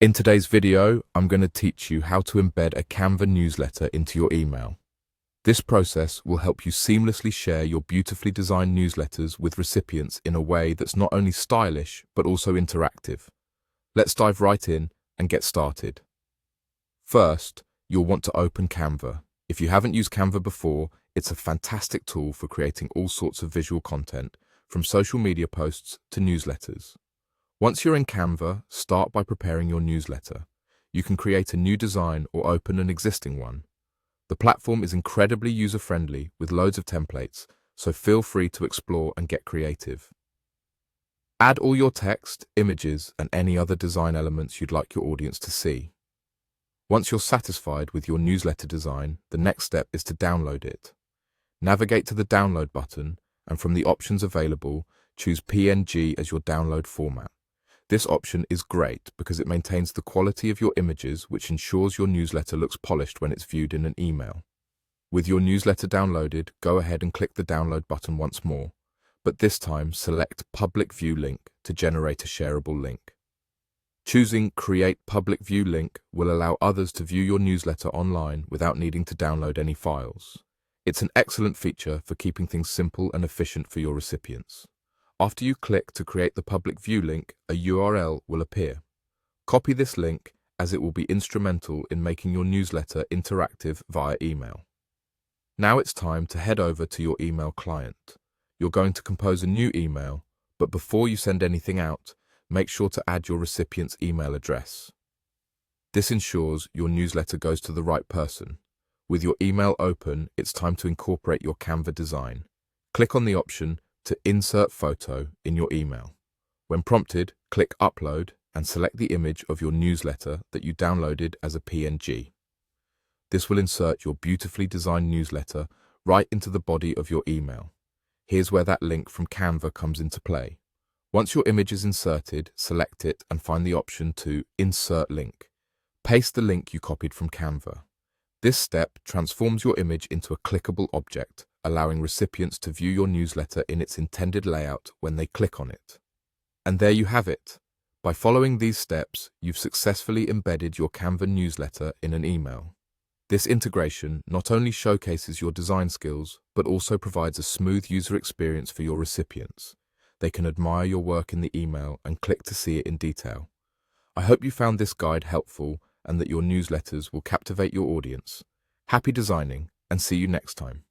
In today's video, I'm going to teach you how to embed a Canva newsletter into your email. This process will help you seamlessly share your beautifully designed newsletters with recipients in a way that's not only stylish, but also interactive. Let's dive right in and get started. First, you'll want to open Canva. If you haven't used Canva before, it's a fantastic tool for creating all sorts of visual content, from social media posts to newsletters. Once you're in Canva, start by preparing your newsletter. You can create a new design or open an existing one. The platform is incredibly user-friendly with loads of templates, so feel free to explore and get creative. Add all your text, images, and any other design elements you'd like your audience to see. Once you're satisfied with your newsletter design, the next step is to download it. Navigate to the download button, and from the options available, choose PNG as your download format. This option is great because it maintains the quality of your images, which ensures your newsletter looks polished when it's viewed in an email. With your newsletter downloaded, go ahead and click the download button once more, but this time select Public View Link to generate a shareable link. Choosing Create Public View Link will allow others to view your newsletter online without needing to download any files. It's an excellent feature for keeping things simple and efficient for your recipients. After you click to create the public view link, a URL will appear. Copy this link as it will be instrumental in making your newsletter interactive via email. Now it's time to head over to your email client. You're going to compose a new email, but before you send anything out, make sure to add your recipient's email address. This ensures your newsletter goes to the right person. With your email open, it's time to incorporate your Canva design. Click on the option to insert photo in your email. When prompted, click Upload and select the image of your newsletter that you downloaded as a PNG. This will insert your beautifully designed newsletter right into the body of your email. Here's where that link from Canva comes into play. Once your image is inserted, select it and find the option to Insert Link. Paste the link you copied from Canva. This step transforms your image into a clickable object, allowing recipients to view your newsletter in its intended layout when they click on it. And there you have it. By following these steps, you've successfully embedded your Canva newsletter in an email. This integration not only showcases your design skills, but also provides a smooth user experience for your recipients. They can admire your work in the email and click to see it in detail. I hope you found this guide helpful and that your newsletters will captivate your audience. Happy designing, and see you next time.